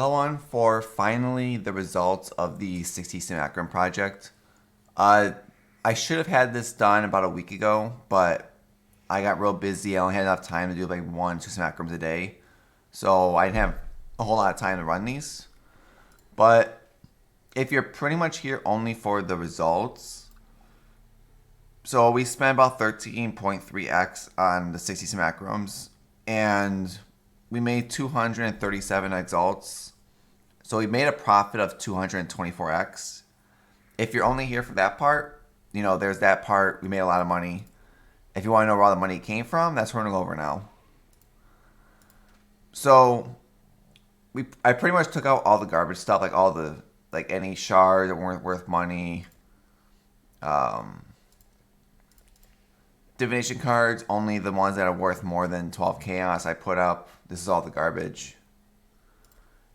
Hello on for finally the results of the 60 Simuacrum project. Uh, I should have had this done about a week ago, but I got real busy. I only had enough time to do like 1 2 Simuacrums a day. So I didn't have a whole lot of time to run these. But if you're pretty much here only for the results, so we spent about 13.3x on the 60 Simuacrums, and we made 237 exalts. So we made a profit of 224x. If you're only here for that part, there's that part. We made a lot of money. If you want to know where all the money came from, that's running over now. So I pretty much took out all the garbage stuff, like all the any shards that weren't worth money. Um, Divination cards, only the ones that are worth more than 12 chaos I put up. This is all the garbage.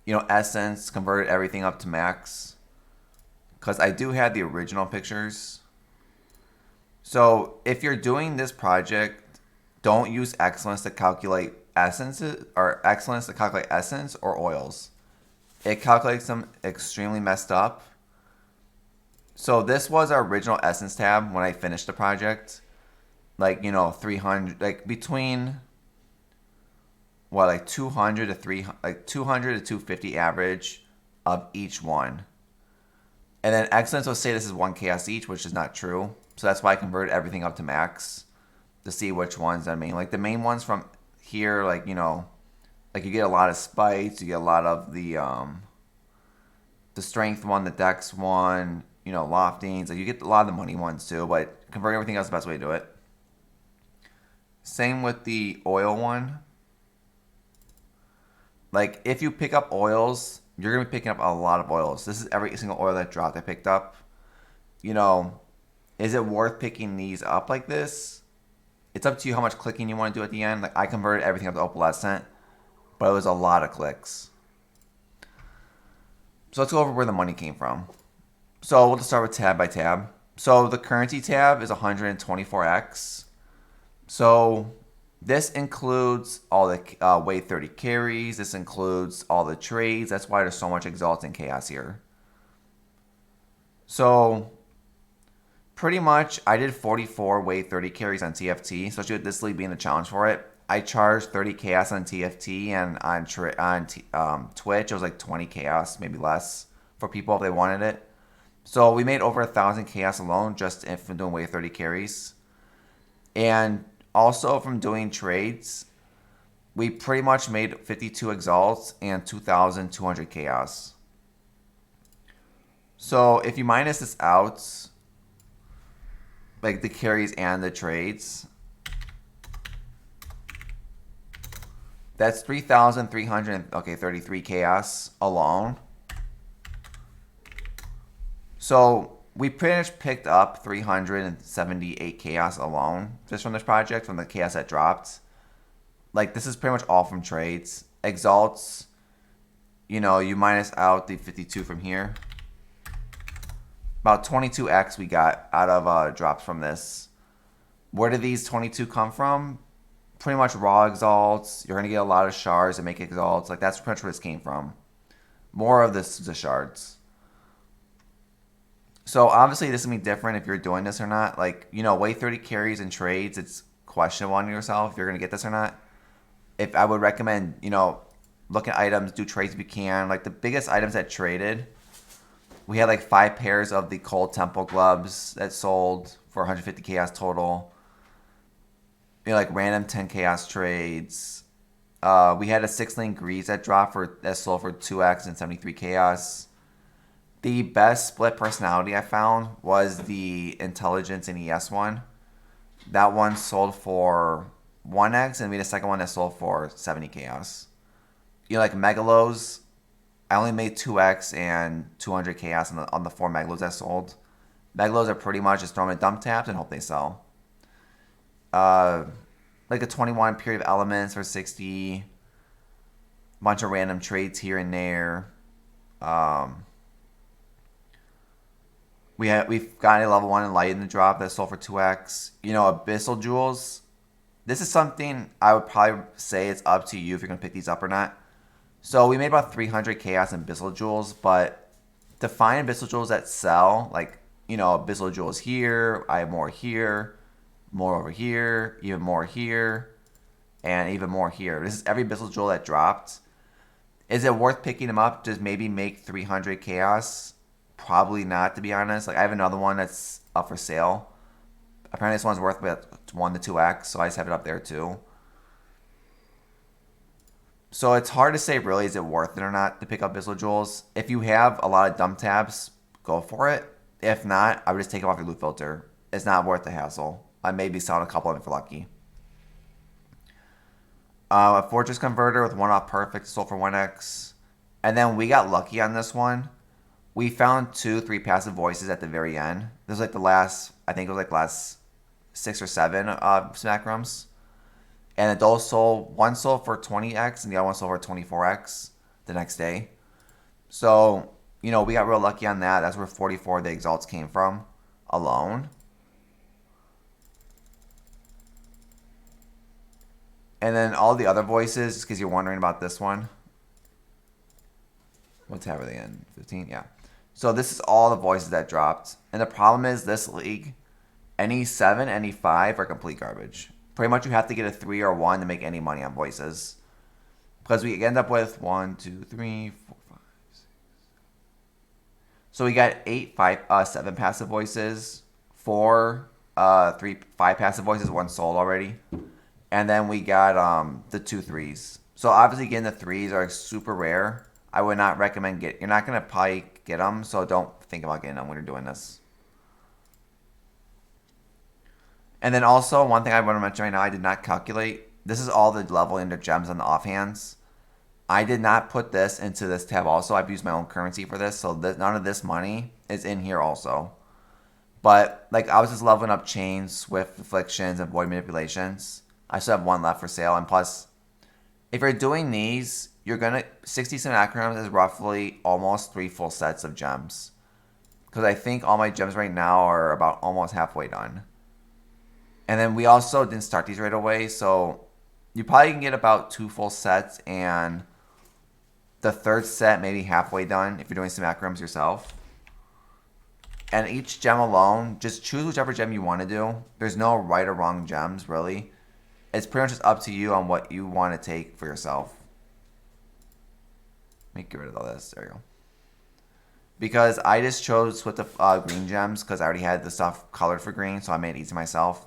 Essence, converted everything up to max. Because I do have the original pictures. So if you're doing this project, don't use excellence to calculate essences or essence or oils. It calculates them extremely messed up. So this was our original essence tab when I finished the project. 300, between 200 to 300, 200 to 250 average of each one. And then excellence will say this is 1 chaos each, which is not true. So that's why I converted everything up to max to see which ones I mean. Like the main ones from here, you get a lot of spites, you get a lot of the strength one, the dex one, loftings. Like you get a lot of the money ones too, but converting everything else is the best way to do it. Same with the oil one. Like if you pick up oils, you're gonna be picking up a lot of oils. This is every single oil that dropped I picked up. Is it worth picking these up like this? It's up to you how much clicking you want to do at the end. Like I converted everything up to opalescent, but it was a lot of clicks. So let's go over where the money came from. So we'll just start with tab by tab. So the currency tab is 124x. So this includes all the wave 30 carries. This includes all the trades. That's why there's so much exalt and chaos here. So pretty much I did 44 wave 30 carries on TFT, especially with this league being a challenge for it. I charged 30 chaos on TFT, and on Twitch it was like 20 chaos, maybe less, for people if they wanted it. So we made over 1,000 chaos alone just from doing wave 30 carries. And also from doing trades, we pretty much made 52 exalts and 2,200 chaos. So if you minus this out, like the carries and the trades, that's 3,333 chaos alone. So we pretty much picked up 378 chaos alone just from this project, from the chaos that dropped. Like this is pretty much all from trades. Exalts, you minus out the 52 from here. About 22x we got out of drops from this. Where did these 22 come from? Pretty much raw exalts. You're going to get a lot of shards that make exalts. Like that's pretty much where this came from. More of this is the shards. So obviously this is going to be different if you're doing this or not. Like, wave 30 carries and trades, it's questionable on yourself if you're going to get this or not. If I would recommend, look at items, do trades if you can. Like the biggest items that traded, we had like 5 pairs of the Cold Temple gloves that sold for 150 chaos total. Like random 10 chaos trades. We had a 6-lane grease that sold for 2x and 73 chaos. The best split personality I found was the Intelligence and ES one. That one sold for 1x, and we had a second one that sold for 70 chaos. Like Megalos, I only made 2x and 200 chaos on the 4 Megalos that sold. Megalos are pretty much just throw them in dump taps and hope they sell. Like a 21 period of elements for 60. Bunch of random trades here and there. We've got a level 1 enlightened drop that sold for 2x. Abyssal jewels. This is something I would probably say it's up to you if you're gonna pick these up or not. So we made about 300 chaos and Abyssal Jewels, but to find Abyssal Jewels that sell, like, Abyssal Jewels here, I have more here, more over here, even more here, and even more here. This is every Abyssal Jewel that dropped. Is it worth picking them up to maybe make 300 chaos? Probably not, to be honest. Like, I have another one that's up for sale. Apparently this one's worth about 1 to 2x, so I just have it up there too. So it's hard to say really, is it worth it or not to pick up Abyssal Jewels. If you have a lot of dump tabs, go for it. If not, I would just take them off your loot filter. It's not worth the hassle. I may be selling a couple of them for lucky. A Fortress Converter with 1-off perfect sold for 1x. And then we got lucky on this one. We found 3 passive voices at the very end. This was like the last, I think it was like last 6 or 7 Simuacrums. And those sold, one sold for 20x and the other one sold for 24x the next day. So, we got real lucky on that. That's where 44 of the exalts came from alone. And then all the other voices, just because you're wondering about this one. What tab are they in? 15? Yeah. So this is all the voices that dropped. And the problem is this league, any 7, any 5 are complete garbage. Pretty much you have to get a 3 or 1 to make any money on voices. Because we end up with 1, 2, 3, 4, 5, 6. So we got 7 passive voices, 5 passive voices, 1 sold already. And then we got the 2 3s. So obviously getting the 3s are super rare. I would not recommend you're not going to probably get them, so don't think about getting them when you're doing this. And then also, one thing I want to mention right now, I did not calculate. This is all the level into gems on the offhands. I did not put this into this tab also. I've used my own currency for this, so none of this money is in here also. But, like, I was just leveling up chains, swift afflictions, and void manipulations. I still have 1 left for sale, and plus, if you're doing these, you're going to, 60 Simuacrums is roughly almost 3 full sets of gems. Because I think all my gems right now are about almost halfway done. And then we also didn't start these right away, so you probably can get about 2 full sets, and the 3rd set maybe halfway done if you're doing Simuacrums yourself. And each gem alone, just choose whichever gem you want to do. There's no right or wrong gems, really. It's pretty much just up to you on what you want to take for yourself. Let me get rid of all this. There you go. Because I just chose with the green gems because I already had the stuff colored for green, so I made it easy myself.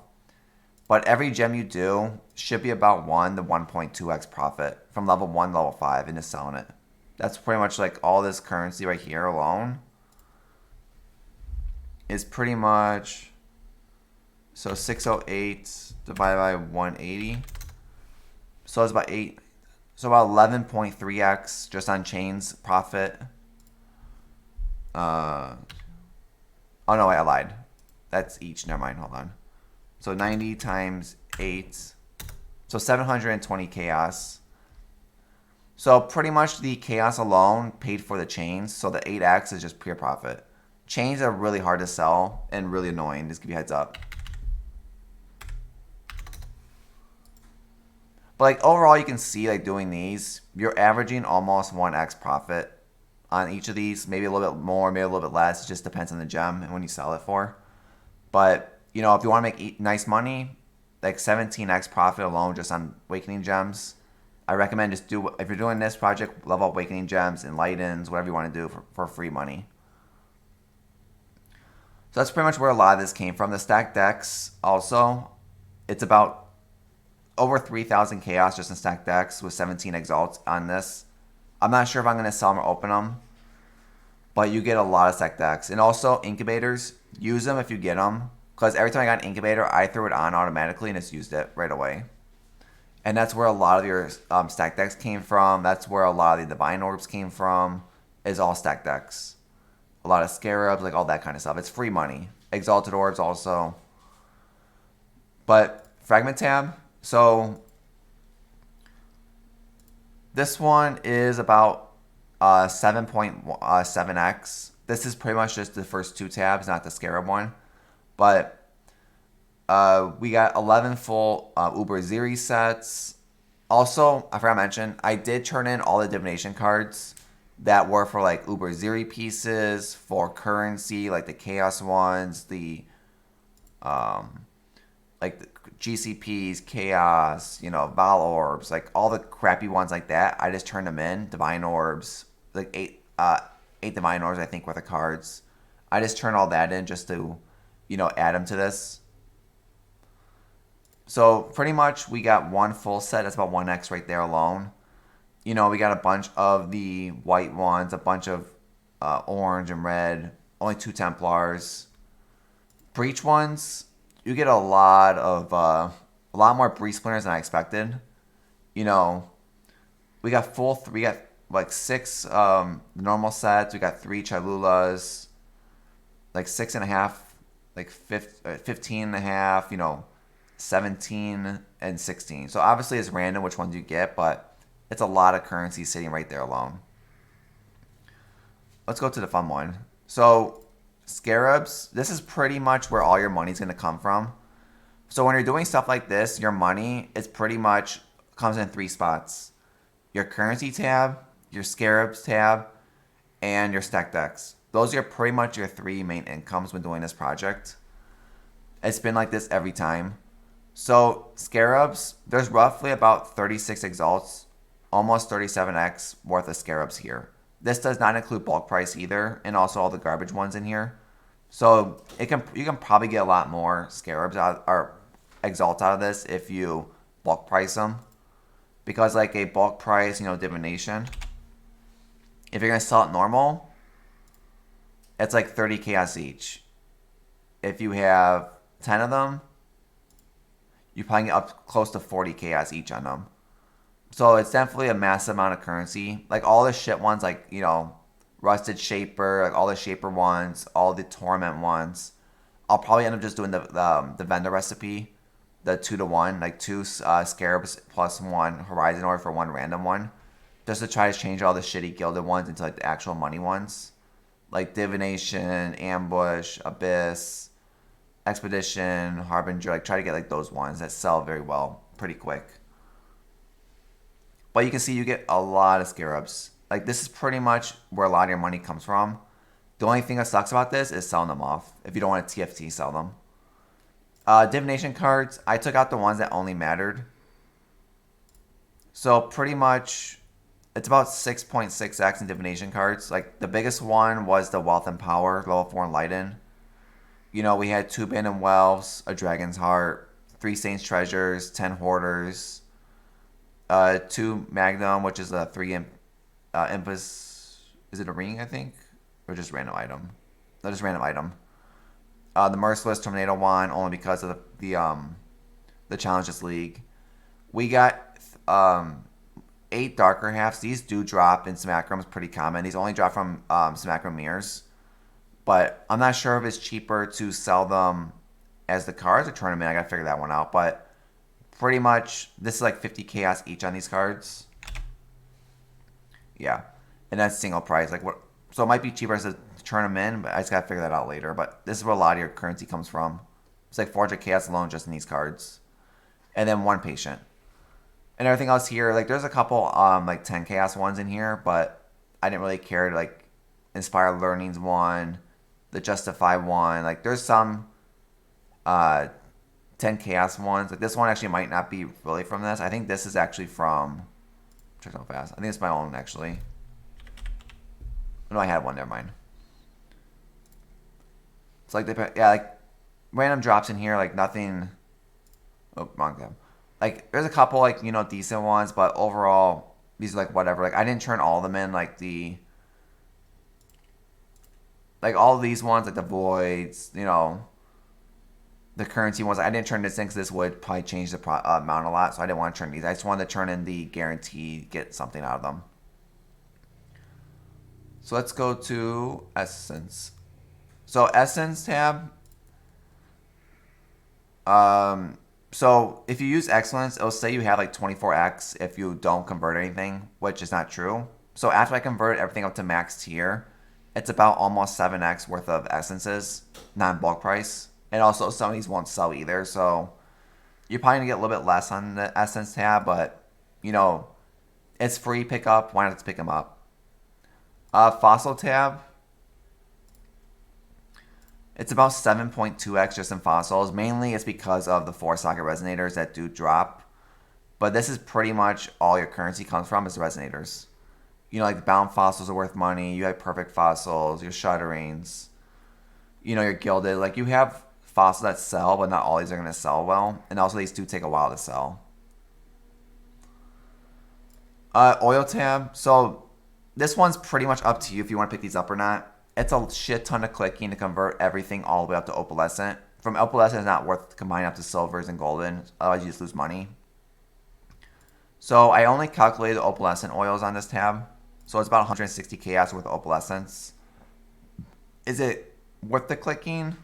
But every gem you do should be about 1 to 1.2x profit from level 1 to level 5 and just selling it. That's pretty much like all this currency right here alone is pretty much, so 608 divided by 180. So it's about 8. So about 11.3x just on chains profit. Oh no, wait, I lied. That's each. Never mind. Hold on. So 90 times 8. So 720 chaos. So pretty much the chaos alone paid for the chains. So the 8x is just pure profit. Chains are really hard to sell and really annoying. Just give you a heads up. But like overall, you can see like doing these, you're averaging almost 1x profit on each of these. Maybe a little bit more, maybe a little bit less. It just depends on the gem and when you sell it for. But if you want to make nice money, like 17x profit alone just on Awakening Gems, I recommend just if you're doing this project, level up Awakening Gems, Enlightens, whatever you want to do for free money. So that's pretty much where a lot of this came from. The stacked decks also, it's about over 3,000 chaos just in stacked decks with 17 exalts on this. I'm not sure if I'm going to sell them or open them, but you get a lot of stacked decks. And also incubators, use them if you get them, because every time I got an incubator, I threw it on automatically and just used it right away. And that's where a lot of your stacked decks came from. That's where a lot of the divine orbs came from, is all stacked decks. A lot of scarabs, like all that kind of stuff. It's free money. Exalted orbs also. But fragment tab, so this one is about 7.7x. This is pretty much just the first 2 tabs, not the scarab one. But we got 11 full Uber Ziri sets. Also, I forgot to mention, I did turn in all the divination cards that were for like Uber Zeri pieces, for currency, like the Chaos ones, the um, like the GCPs, Chaos, Val Orbs, like all the crappy ones like that. I just turned them in. Divine Orbs, like eight Divine Orbs, I think, worth of cards. I just turned all that in just to, add them to this. So pretty much we got one full set. That's about 1x right there alone. We got a bunch of the white ones, a bunch of orange and red, only 2 Templars. Breach ones, you get a lot more breach splinters than I expected. You know, we got like 6 normal sets. We got 3 Chalulas, like 6.5, like 15 and a half. 17 and 16. So obviously it's random which ones you get, but it's a lot of currency sitting right there alone. Let's go to the fun one. So Scarabs, this is pretty much where all your money's going to come from. So when you're doing stuff like this, your money is pretty much comes in 3 spots. Your currency tab, your Scarabs tab, and your stack decks. Those are pretty much your 3 main incomes when doing this project. It's been like this every time. So Scarabs, there's roughly about 36 exalts, almost 37x worth of Scarabs here. This does not include bulk price either, and also all the garbage ones in here. So you can probably get a lot more Scarabs out or exalts out of this if you bulk price them, because like a bulk price, divination, if you're gonna sell it normal, it's like 30 chaos each. If you have 10 of them, you probably get up close to 40 chaos each on them. So it's definitely a massive amount of currency. Like all the shit ones, like, Rusted Shaper, like all the Shaper ones, all the Torment ones. I'll probably end up just doing the vendor recipe, the 2-to-1, like 2 Scarabs plus 1 Horizon Orb for 1 random one. Just to try to change all the shitty gilded ones into like the actual money ones. Like Divination, Ambush, Abyss, Expedition, Harbinger, like try to get like those ones that sell very well pretty quick. But you can see you get a lot of Scarabs. Like this is pretty much where a lot of your money comes from. The only thing that sucks about this is selling them off. If you don't want to TFT, sell them. Divination cards, I took out the ones that only mattered. So pretty much it's about 6.6x in divination cards. Like the biggest one was the Wealth and Power, level 4 Enlighten. We had 2 Abandoned Wells, a Dragon's Heart, 3 Saints Treasures, 10 Hoarders, 2 Magnum, which is a 3 Impus. Is it a ring, I think? Or just random item? No, just random item. The Merciless Tornado Wand, only because of the Challenges League. We got 8 Darker Halves. These do drop in Simuacrum. It's pretty common. These only drop from Simuacrum Mirrors. But I'm not sure if it's cheaper to sell them as the cards or tournament. I gotta figure that one out. But pretty much, this is like 50 chaos each on these cards. Yeah, and that's single price. Like what? So it might be cheaper to turn them in, but I just gotta figure that out later. But this is where a lot of your currency comes from. It's like 400 chaos alone just in these cards, and then 1 patient, and everything else here. Like there's a couple like 10 chaos ones in here, but I didn't really care to like Inspire Learnings one, the Justify one. Like there's some 10 chaos ones. Like this one actually might not be really from this. I think this is actually from. Check how fast. I think it's my own actually. No, I had one. Never mind. It's like like random drops in here. Like nothing. Oh, wrong tab. Like there's a couple like decent ones, but overall these are like whatever. Like I didn't turn all of them in. Like all of these ones, like the voids, the currency ones. I didn't turn this in because this would probably change the amount a lot, so I didn't want to turn these. I just wanted to turn in the guarantee, get something out of them. So let's go to Essence. So Essence tab. So if you use Excellence, it'll say you have like 24x if you don't convert anything, which is not true. So after I convert everything up to max tier, it's about almost 7x worth of Essences, non-bulk price. And also some of these won't sell either, so you're probably going to get a little bit less on the Essence tab, but you know, it's free pickup. Why not just pick them up? Fossil tab. It's about 7.2x just in fossils. Mainly it's because of the 4-socket resonators that do drop. But this is pretty much all your currency comes from is the resonators. You know, like bound fossils are worth money. You have perfect fossils, your shutterings, you know, your gilded. Like you have fossils that sell, but not all these are going to sell well. And also these do take a while to sell. Oil tab. So this one's pretty much up to you if you want to pick these up or not. It's a shit ton of clicking to convert everything all the way up to opalescent. From opalescent, it's not worth combining up to silvers and golden. Otherwise, you just lose money. So I only calculated the opalescent oils on this tab. So it's about 160 chaos worth of opalescence. Is it worth the clicking?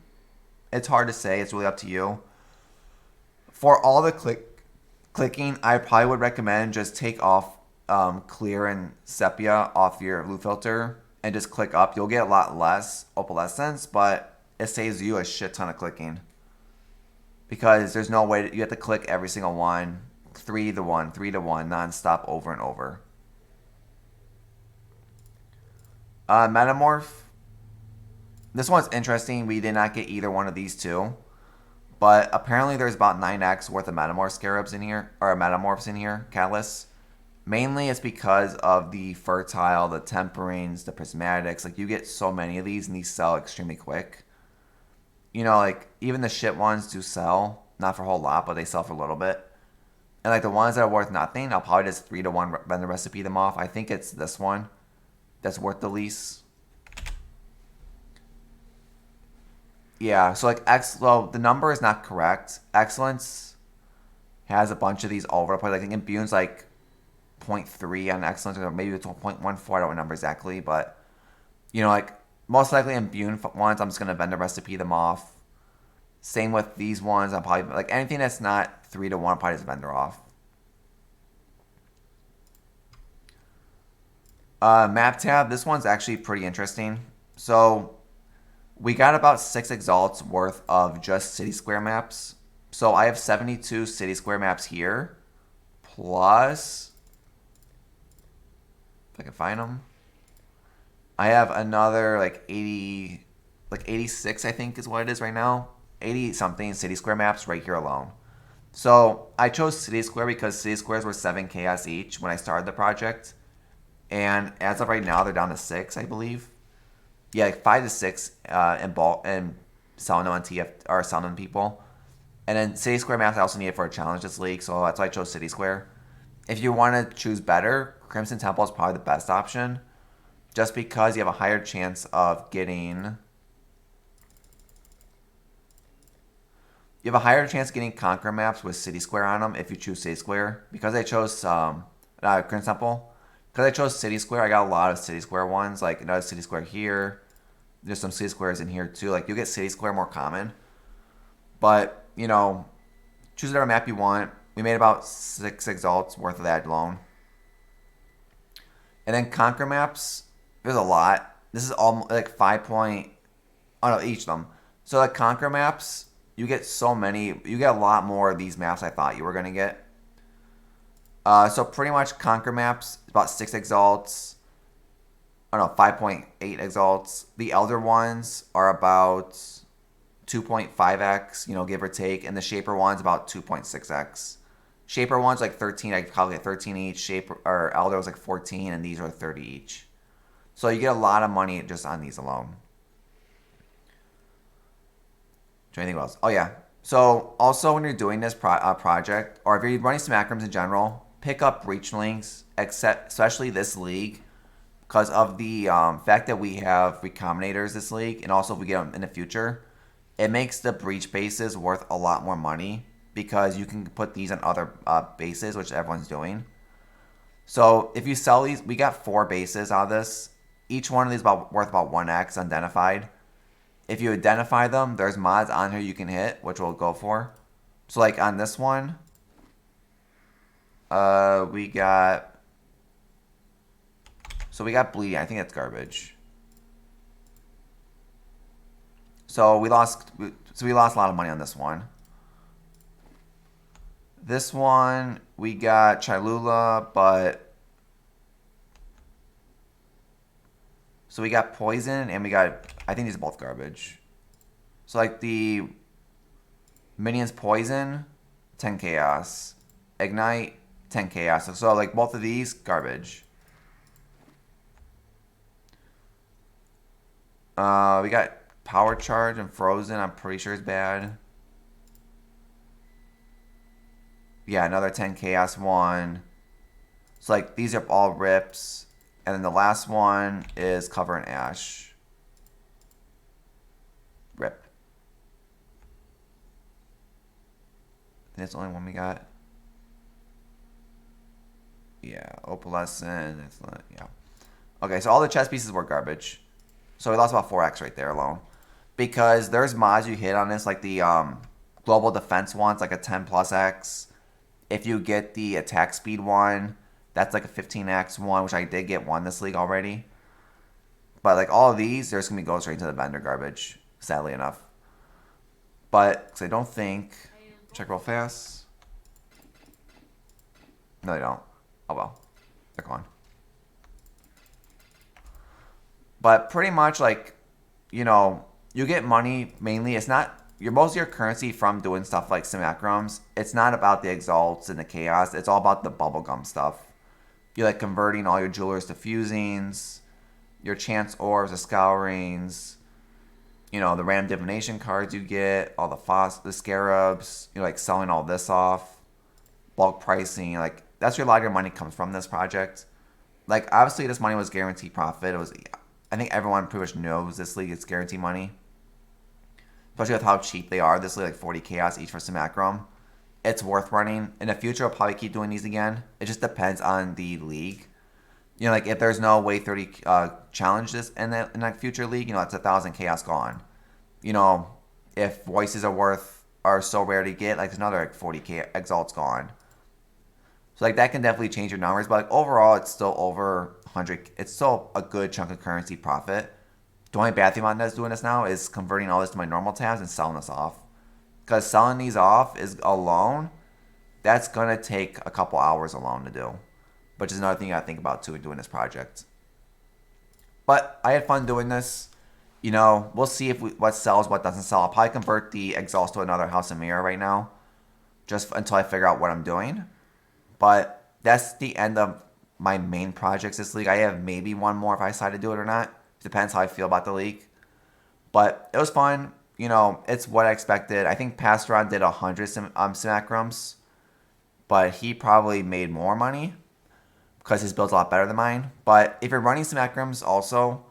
It's hard to say. It's really up to you. For all the clicking, I probably would recommend just take off clear and sepia off your blue filter and just click up. You'll get a lot less opalescence, but it saves you a shit ton of clicking. Because there's no way you have to click every single one. 3 to 1, 3 to 1, non-stop over and over. Metamorph. This one's interesting. We did not get either one of these two. But apparently there's about 9x worth of Metamorph scarabs in here. Or Metamorphs in here. Catalysts. Mainly it's because of the fertile, the temperings, the prismatics. Like you get so many of these and these sell extremely quick. You know, like even the shit ones do sell. Not for a whole lot, but they sell for a little bit. And like the ones that are worth nothing, I'll probably just 3 to 1 vendor recipe them off. I think it's this one that's worth the least. Yeah, so like well, the number is not correct. Excellence has a bunch of these all over the place. Like I think Imbune's like 0.3 on Excellence, or maybe it's 0.14. I don't remember exactly, but you know, like most likely Imbune ones, I'm just gonna vendor recipe them off. Same with these ones. I'm probably like anything that's not 3 to 1, I'll probably just vendor off. Map tab. This one's actually pretty interesting. So we got about 6 exalts worth of just city square maps. So I have 72 city square maps here, plus if I can find them, I have another like 80, like 86 I think is what it is right now. 80 something city square maps right here alone. So I chose city square because city squares were 7 chaos each when I started the project. And as of right now, they're down to 6, I believe. Yeah, like 5 to 6 in bulk and selling them on TF or selling them people. And then City Square maps I also need it for a challenge this league, so that's why I chose City Square. If you want to choose better, Crimson Temple is probably the best option, just because you have a higher chance of getting. You have a higher chance of getting Conquer maps with City Square on them if you choose City Square. Because I chose Crimson Temple. Because I chose City Square, I got a lot of City Square ones. Like another City Square here. There's some City Squares in here too. Like you get City Square more common. But, you know, choose whatever map you want. We made about 6 exalts worth of that alone. And then Conquer maps, there's a lot. This is all like 5 point. Oh no, each of them. So like Conquer maps, you get so many. You get a lot more of these maps I thought you were going to get. So pretty much Conquer maps, about 6 exalts. I don't know, 5.8 exalts. The Elder ones are about 2.5x, you know, give or take. And the Shaper ones about 2.6x. Shaper ones like 13, I calculate 13 each. Shaper or Elder was like 14, and these are 30 each. So you get a lot of money just on these alone. Do anything else? Oh yeah. So also when you're doing this project, or if you're running Simuacrums in general, pick up breach links, especially this league, because of the fact that we have recombinators this league, and also if we get them in the future, it makes the breach bases worth a lot more money because you can put these on other bases, which everyone's doing. So if you sell these, we got 4 bases out of this. Each one of these worth about 1x identified. If you identify them, there's mods on here you can hit, which we'll go for. So like on this one, we got bleeding. I think that's garbage. So we lost a lot of money on this one. This one, we got Cholula, but... So we got Poison, and we got... I think these are both garbage. So, like, the Minions Poison, 10 Chaos. Ignite, 10 Chaos. So, like, both of these, garbage. We got Power Charge and Frozen. I'm pretty sure is bad. Yeah, another 10 Chaos one. So, like, these are all rips. And then the last one is Cover in Ash. Rip. I think that's the only one we got. Yeah, Opalescent. Yeah. Okay, so all the chess pieces were garbage. So we lost about 4x right there alone. Because there's mods you hit on this, like the global defense one's like a 10 plus X. If you get the attack speed one, that's like a 15x one, which I did get one this league already. But like all of these, they're just going to go straight into the vendor garbage, sadly enough. But, because I don't think... Check real fast. No, they don't. Oh well. They're gone. But pretty much like, you know, you get money mainly. It's not... most of your currency from doing stuff like Simuacrums. It's not about the exalts and the chaos. It's all about the bubblegum stuff. You're like converting all your jewelers to fusings, your chance orbs to scourings, you know, the random divination cards you get, all the scarabs, you're like selling all this off, bulk pricing, like that's where a lot of your money comes from this project. Like obviously this money was guaranteed profit. It was, I think everyone pretty much knows this league is guaranteed money. Especially with how cheap they are. This league like 40 chaos each for Simuacrum. It's worth running. In the future, I'll probably keep doing these again. It just depends on the league. You know, like if there's no Way 30 challenge this in that future league, you know, it's 1,000 chaos gone. You know, if voices are so rare to get, like there's another like 40k exalts gone. So like that can definitely change your numbers, but like overall, it's still over 100. It's still a good chunk of currency profit. The only bad thing about this doing this now is converting all this to my normal tabs and selling this off. Because selling these off is alone, that's going to take a couple hours alone to do. Which is another thing you got to think about too in doing this project. But I had fun doing this. You know, we'll see what sells, what doesn't sell. I'll probably convert the exhaust to another House of Mirror right now. Just until I figure out what I'm doing. But that's the end of my main projects this league. I have maybe one more if I decide to do it or not. Depends how I feel about the league. But it was fun. You know, it's what I expected. I think Pastoron did 100 Simuacrums, but he probably made more money because his build's a lot better than mine. But if you're running Simuacrums also,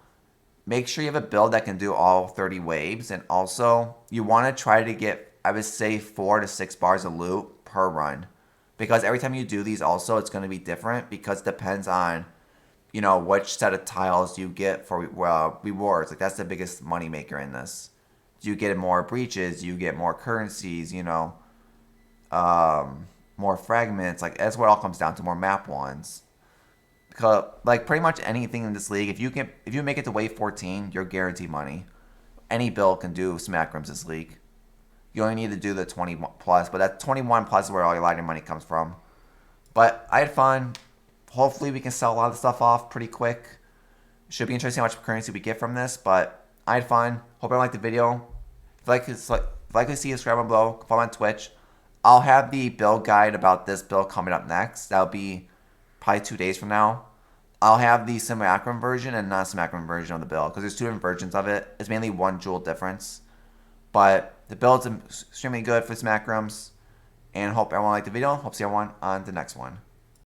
make sure you have a build that can do all 30 waves. And also, you want to try to get, I would say, 4 to 6 bars of loot per run. Because every time you do these also, it's going to be different because it depends on, you know, which set of tiles you get for rewards. Like, that's the biggest money maker in this. Do you get more breaches? Do you get more currencies? You know, more fragments. Like that's what it all comes down to. More map ones. Because, like pretty much anything in this league, if you make it to wave 14, you're guaranteed money. Any build can do Simuacrums this league. You only need to do the 20 plus, but that 21 plus is where all your lighting money comes from. But I had fun. Hopefully we can sell a lot of stuff off pretty quick. Should be interesting how much currency we get from this, but I had fun. Hope everyone liked the video. If you like to see, subscribe below. Follow on Twitch. I'll have the build guide about this build coming up next. That'll be probably 2 days from now. I'll have the Simuacrum version and non-Simuacrum version of the build because there's 2 different versions of it. It's mainly 1 jewel difference. But the build's extremely good for Simuacrums. And hope everyone liked the video. Hope to see everyone on the next one.